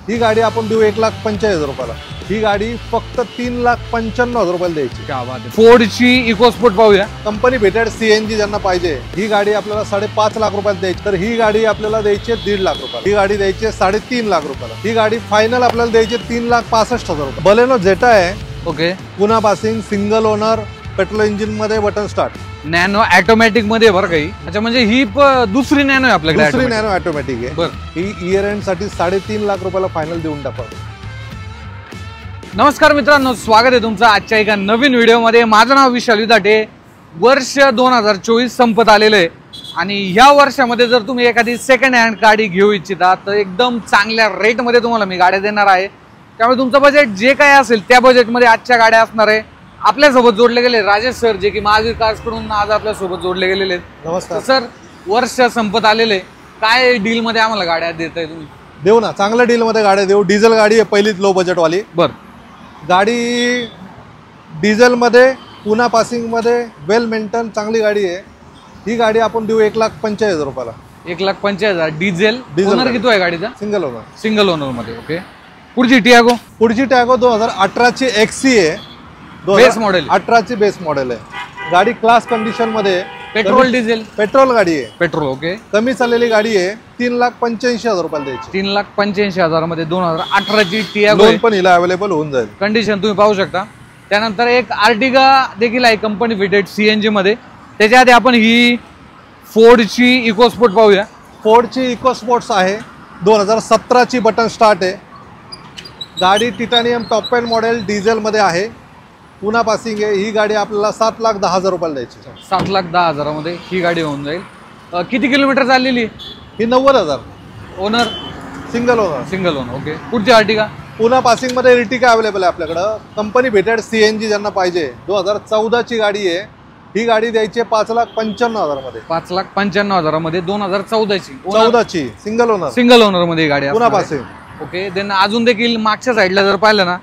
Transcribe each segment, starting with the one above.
ही गाडी आपण देऊ 1,45,000 रुपयाला। ही गाडी फक्त 3,95,000 रुपयाला द्यायची। क्या बात आहे। फोर्डची इकोस्पोर्ट पाहूया। कंपनी भेटेड सीएनजी ज्यांना पाहिजे ही गाडी आपल्याला 5.5 लाख रुपयाला द्यायची, तर ही गाडी आपल्याला द्यायची 1.5 लाख रुपयाला। ही गाडी द्यायची 3.5 लाख रुपयाला। ही गाडी फायनल आपल्याला द्यायची 3,65,000 रुपये। बलेनो जेटा आहे, ओके, पुन्हा passing, single owner, petrol engine मध्ये, बटन स्टार्ट, नॅनो ऑटोमॅटिक मध्ये बरं काही। अच्छा, म्हणजे ही दुसरी नॅनो आहे आपल्याकडे? दुसरी नॅनो ऑटोमॅटिक आहे। बरं, ही इयर एंड साठी 3.5 लाख रुपयाला फायनल देऊन टाका। नमस्कार मित्रांनो, स्वागत आहे तुमचं आजच्या एका नवीन व्हिडिओमध्ये। माझं नाव विशाल विदाटे। वर्ष 2024 संपत आलेलं आहे आणि ह्या वर्षामध्ये जर तुम्ही एखादी सेकंड हँड गाडी घेऊ इच्छिता तर एकदम चांगल्या रेटमध्ये तुम्हाला मी गाड्या देणार आहे। त्यामुळे तुमचं बजेट जे काय असेल त्या बजेटमध्ये आजच्या गाड्या असणार आहे। आपल्यासोबत जोडले गेले राजेश सर, जे की महावीर कार्स कडून आज आपल्यासोबत जोडले गेलेले आहेत। नमस्कार सर, वर्ष संपत आलेले, काय डील मध्ये आम्हाला गाड्या देताय तुम्ही? देऊ ना, चांगल्या डील मध्ये गाड्या देऊ। डिझेल गाडी आहे, पहिलीच लो बजेट वाली। बर, गाडी डिझेल मध्ये, पुन्हा पासिंग मध्ये, वेल मेंटेन चांगली गाडी आहे। ही गाडी आपण देऊ 1,45,000 रुपयाला। 1,45,000 डिझेल। ओनर किती आहे गाडीचा? Single owner. सिंगल ओनर मध्ये, ओके। पुढची टियागो? पुढची टियागो 2018 ची एक्सी आहे, बेस मॉडेल, 18 ची बेस मॉडेल आहे। गाडी क्लास कंडिशन मध्ये, पेट्रोल डिझेल? पेट्रोल गाडी आहे, पेट्रोल, ओके। कमी चाललेली गाडी आहे, 3,85,000 रुपयाला द्यायची। 3,85,000 मध्ये 2018 ची टियागो, लोन पण हिला अवेलेबल होऊन जाईल। कंडिशन तुम्ही पाहू शकता। त्यानंतर एक आर्टिगा देखील आहे कंपनी फिटेड सीएनजी मध्ये। त्याच्या आधी आपण ही फोर्डची इकोस्पोर्ट पाहूया। फोर्डची इकोस्पोर्ट्स आहे, 2017 ची बटन स्टार्ट आहे। गाडी titanium top end model diesel मध्ये आहे, पुन्हा पासिंग आहे। ही गाडी आपल्याला 7,10,000 रुपयाला द्यायची। 7,10,000 मध्ये ही गाडी होऊन जाईल। किती किलोमीटर चाललेली? ही 90,000। Owner single owner. Single owner, okay. पुढची आर्टिगा? पुन्हा पासिंग मध्ये इर्टिगा अवेलेबल आहे आपल्याकडं। कंपनी भेटेड सीएनजी ज्यांना पाहिजे, 2014 ची गाडी आहे। ही गाडी द्यायची 5,95,000 मध्ये। 5,95,000 मध्ये 2014 ची, 14 ची सिंगल ओनर। सिंगल ओनर मध्ये ही गाडी पुन्हा पासिंग, ओके। देन अजून देखील मागच्या साईडला जर पाहिलं ना,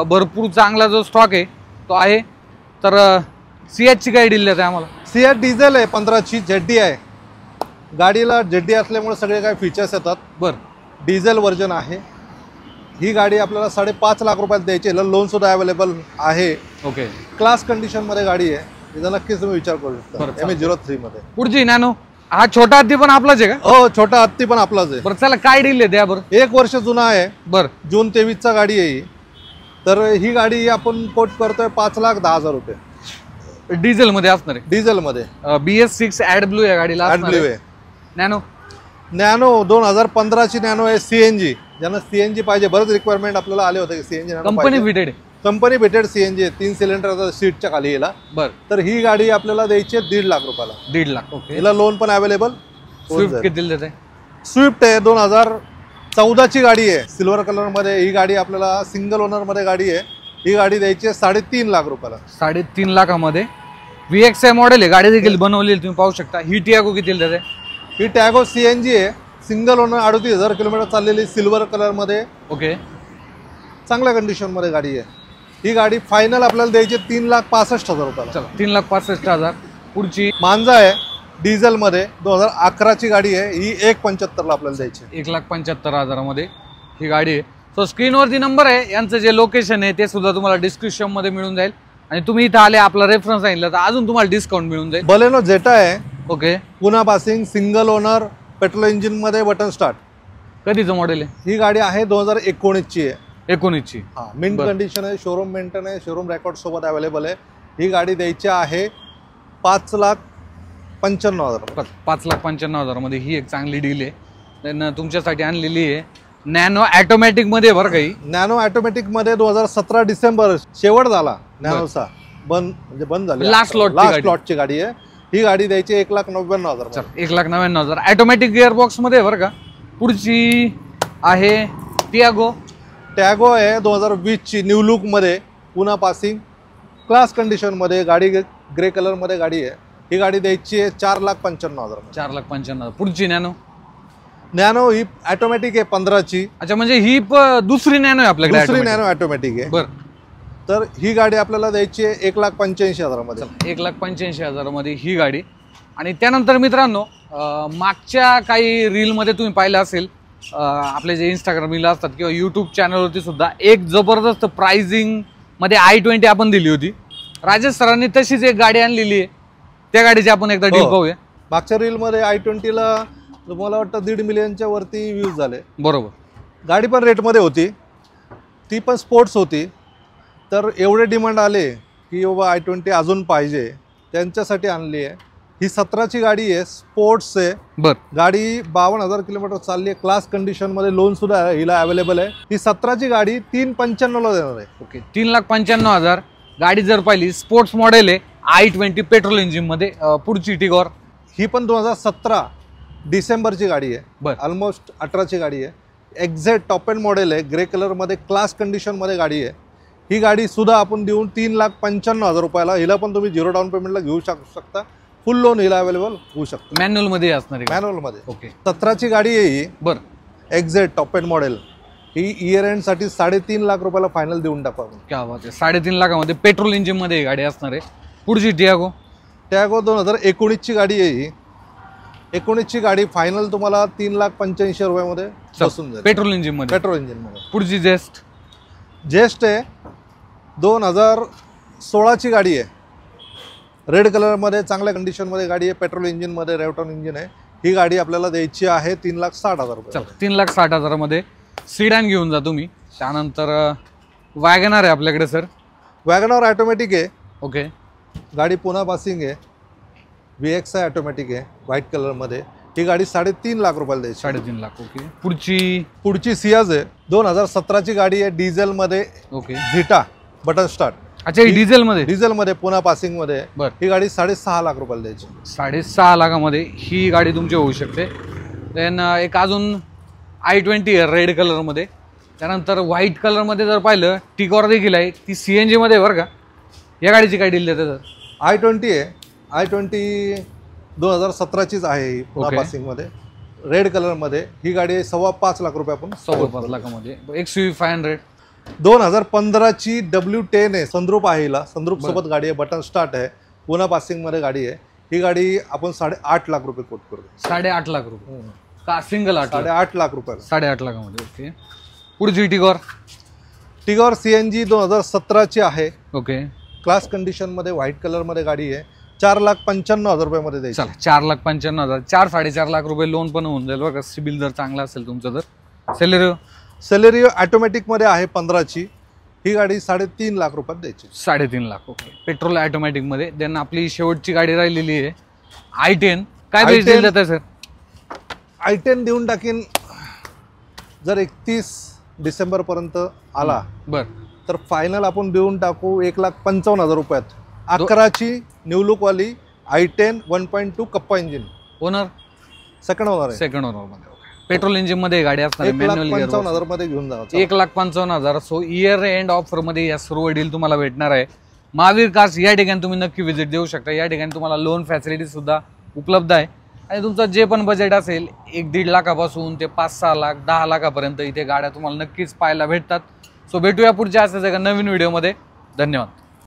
भरपूर चांगला जो स्टॉक आहे तो आहे। तर सियाची काय डील देत आहे आम्हाला? सियाट डिझेल आहे, 15 ची जेडी आहे। गाडीला जेडी असल्यामुळे सगळे काही फीचर्स येतात। बर, डिझेल व्हर्जन आहे। ही गाडी आपल्याला 5.5 लाख रुपयात द्यायची। लोन सुद्धा अवेलेबल आहे, ओके। क्लास कंडिशन मध्ये गाडी आहे, तिचा नक्कीच तुम्ही विचार करू शकता। MH03 मध्ये। पुढची नॅनो, हा छोटा हत्ती पण आपलाच आहे का? हो, छोटा हत्ती पण आपलाच आहे। बरं, चला काय डील आहे द्या बरं। 1 वर्ष जुना आहे, बर, जून 23 चा गाडी आहे ही। तर ही गाडी आपण कोट करतोय 5,10,000 रुपये। डिझेल मध्ये असणार आहे? डिझेल मध्ये, BS6 ऍड ब्लू या गाडीला ब्लू आहे। नॅनो? नॅनो 2015 ची नॅनो आहे, सीएनजी। ज्यांना सीएनजी पाहिजे, बरेच रिक्वायरमेंट आपल्याला आले होते की सीएनजी कंपनी फिटेड? कंपनी भेटेड सीएनजी, 3 सिलेंडर सीटच्या खाली येला। बर, तर ही गाडी आपल्याला द्यायची 1.5 लाख रुपयाला। 1.5 लाख, ओके। हिला लोन पण अवेलेबल। स्विफ्ट किती देत आहे? स्विफ्ट आहे, 2014 ची गाडी आहे, सिल्वर कलर मध्ये। ही गाडी आपल्याला सिंगल ओनर मध्ये गाडी आहे। ही गाडी द्यायची 3.5 लाख रुपयाला। 3.5 लाखामध्ये VXI मॉडेल आहे, गाडी देखील बनवलेली तुम्ही पाहू शकता। ही टियागो किती देत आहे? ही टॅगो सीएनजी आहे, सिंगल ओनर, 38,000 किलोमीटर चाललेली, सिल्वर कलर मध्ये, ओके। चांगल्या कंडिशन मध्ये गाडी आहे। ही गाडी फायनल आपल्याला द्यायची 3,65,000 रुपयाला। चला, 3,65,000। पुढची मांजा आहे, डिझेल मध्ये, 2011 ची गाडी आहे। ही 1,75,000 ला आपल्याला द्यायची। 1,75,000 मध्ये ही गाडी आहे। सो स्क्रीनवरती नंबर आहे, यांचं जे लोकेशन आहे ते सुद्धा तुम्हाला डिस्क्रिप्शन मध्ये मिळून जाईल। आणि तुम्ही इथं आले, आपला रेफरन्स सांगितलं तर अजून तुम्हाला डिस्काउंट मिळून जाईल। बलेनो जेटा आहे, ओके। पुन्हा passing, single owner, petrol engine मध्ये, बटन स्टार्ट। कधीचं मॉडेल आहे? ही गाडी आहे 2019 ची आहे। 19 ची, हा, मिंट कंडिशन आहे, शोरूम मेंटेन आहे, शोरूम रेकॉर्ड सोबत अवेलेबल आहे। ही गाडी द्यायची आहे 5,95,000। 5,95,000 मध्ये ही एक चांगली डील आहे, त्यांना तुमच्यासाठी आणलेली आहे। नॅनो ऑटोमॅटिक मध्ये बरं काही? नॅनो ऑटोमॅटिक मध्ये 2017 डिसेंबर शेवट झाला नॅनोचा, बंद झाली, लास्ट लॉटची गाडी आहे। ही गाडी द्यायची 1,99,000। 1,99,000 ऑटोमॅटिक गिअर बॉक्स मध्ये बरं का। पुढची आहे टियागो। टॅगो आहे, 2020 ची, न्यू लुक मध्ये, पुन्हा पासिंग, क्लास कंडिशन मध्ये, गाडी ग्रे कलर मध्ये गाडी आहे। ही गाडी द्यायची आहे 4,95,000। 4,95,000। पुढची नॅनो? नॅनो ही ऑटोमॅटिक आहे, 15 ची। अच्छा, म्हणजे ही दुसरी नॅनो आहे आपल्याकडे? दुसरी नॅनो ऑटोमॅटिक आहे। बर, तर ही गाडी आपल्याला द्यायची आहे 1,85,000 मध्ये। 1,85,000 मध्ये ही गाडी। आणि त्यानंतर मित्रांनो, मागच्या काही रील मध्ये तुम्ही पाहिलं असेल आपले जे इंस्टाग्राम रील असतात किंवा यूट्यूब चॅनलवरती सुद्धा एक जबरदस्त प्राइसिंग मध्ये i20 आपण दिली होती. राजेश सरांनी तशीच एक गाडी आणलेली आहे, त्या गाडीची आपण एकदा डील पाहूया. मागच्या रीलमध्ये i20ला मला वाटतं 1.5 मिलियनच्या वरती व्ह्यूज झाले. बरोबर. गाडी पण रेटमध्ये होती, ती पण स्पोर्ट्स होती. तर एवढे डिमांड आले की बाबा i20 अजून पाहिजे, त्यांच्यासाठी आणली आहे. ही 17ची गाडी आहे, स्पोर्ट्स आहे. गाडी 52,000 किलोमीटर चालली आहे. क्लास कंडिशनमध्ये लोन सुद्धा हिला अवेलेबल आहे. ही 17ची गाडी 395ला देणार आहे. ओके, 3,95,000. गाडी जर पाहिली स्पोर्ट्स मॉडेल आहे, i20 पेट्रोल इंजिन मध्ये. पुढची टिगॉर ही पण 2017 डिसेंबरची गाडी आहे. ऑलमोस्ट 18ची गाडी आहे. एक्झॅक्ट टॉप एंड मॉडेल आहे, ग्रे कलरमध्ये, क्लास कंडिशनमध्ये गाडी आहे. ही गाडी सुद्धा आपण देऊन 3,95,000 रुपयाला. हिला पण तुम्ही 0 डाऊन पेमेंटला घेऊ शकता. फुल लोन हिला अवेलेबल होऊ शकतं. मॅन्युअल मध्ये असणार आहे. मॅन्युअल मध्ये. ओके. 17ची गाडी आहे ही. Exact top end model. ही इयर एंड साठी 3.5 लाख रुपयाला फायनल देऊन टाकू आपण. क्या बात आहे. 3.5 लाखामध्ये पेट्रोल इंजिन मध्ये ही गाडी असणार आहे. पुढची टियागो 2019ची गाडी आहे ही. 19ची गाडी फायनल तुम्हाला 3,85,000 रुपयामध्ये बसून जाईल. पेट्रोल इंजिन मध्ये. पुढची जेस्ट आहे 2016ची गाडी आहे. रेड कलरमध्ये, चांगल्या कंडिशनमध्ये गाडी आहे. पेट्रोल इंजिनमध्ये, रेवटॉन इंजिन आहे. ही गाडी आपल्याला द्यायची आहे 3,60,000 रुपये. 3,60,000 मध्ये सीडॅन घेऊन जा तुम्ही. त्यानंतर वॅगनर आहे आपल्याकडे सर. वॅगनर ऑटोमॅटिक आहे. ओके. गाडी पुन्हा पासिंग आहे. VX आहे, ऑटोमॅटिक आहे, व्हाईट कलरमध्ये. ही गाडी 3.5 लाख रुपयाला द्यायची. 3.5 लाख. ओके. पुढची सियाज आहे. 2017ची गाडी आहे, डिझेलमध्ये. ओके. Zeta button start. अच्छा, ही डिझेलमध्ये पुन्हा पासिंग मध्ये. ही गाडी 6.5 लाख रुपयाला द्यायची. 6.5 लाखामध्ये ही गाडी तुमची होऊ शकते. देन एक अजून i20 आहे रेड कलरमध्ये. त्यानंतर व्हाईट कलरमध्ये जर पाहिलं टिगॉर देखील आहे, ती CNG मध्ये बरं का. या गाडीची काय डील देते सर? i20 आहे. i20 2017चीच आहे ही, पुन्हा पासिंग मध्ये, रेड कलरमध्ये. ही गाडी 5.25 लाख रुपये. आपण 5.25 लाखामध्ये. XUV 500 2015ची W10 आहे. संद्रूप आहे हिला. संद्रूप सोबत गाडी आहे, बटन स्टार्ट आहे, पुन्हा पासिंग मध्ये गाडी आहे. ही गाडी आपण 8.5 लाख रुपये कोट करतो. 8.5 लाख रुपये का सिंगल? 8.5 लाख रुपये. 8.5 लाखामध्ये. ओके. पुढची टिगॉर CNG 2017ची आहे. ओके. क्लास कंडिशन मध्ये, व्हाईट कलर मध्ये गाडी आहे. 4,95,000 रुपयामध्ये द्यायची. 4,95,000. 4-4.5 लाख रुपये लोन पण होऊन जाईल बघा, सिबिल जर चांगला असेल तुमचं तर. सेलेरिओ ऑटोमॅटिक मध्ये आहे 15ची. ही गाडी 3.5 लाख रुपयात द्यायची. 3.5 लाख. ओके. पेट्रोल ऑटोमॅटिक मध्ये. देन आपली शेवटची गाडी राहिलेली आहे i10. काय बेस देईल जात आहे सर? i10 देऊन टाकीन जर 31 डिसेंबर पर्यंत आला तर फायनल आपण देऊन टाकू 1,55,000 रुपयात. 11ची न्यू लुक वाली i10 1.2 कप्पा इंजिन. ओनर सेकंड ओनर आहे. सेकंड ओनर मध्ये. पेट्रोल इंजिन मध्ये गाडी असणार. 1,55,000 मध्ये घेऊन जा. 1,55,000. सो इयर एंड ऑफर मध्ये या सर्व डील तुम्हाला भेटणार आहे. महावीर कार्स या ठिकाणी तुम्ही नक्की व्हिजिट देऊ शकता. या ठिकाणी तुम्हाला लोन फॅसिलिटी सुद्धा उपलब्ध आहे. आणि तुमचं जे पण बजेट असेल 1-1.5 लाखापासून ते 5-6 लाख 10 लाखापर्यंत इथे गाड्या तुम्हाला नक्कीच पाहायला भेटतात. सो भेटूया पुढच्या असाच एका नवीन व्हिडिओमध्ये. धन्यवाद.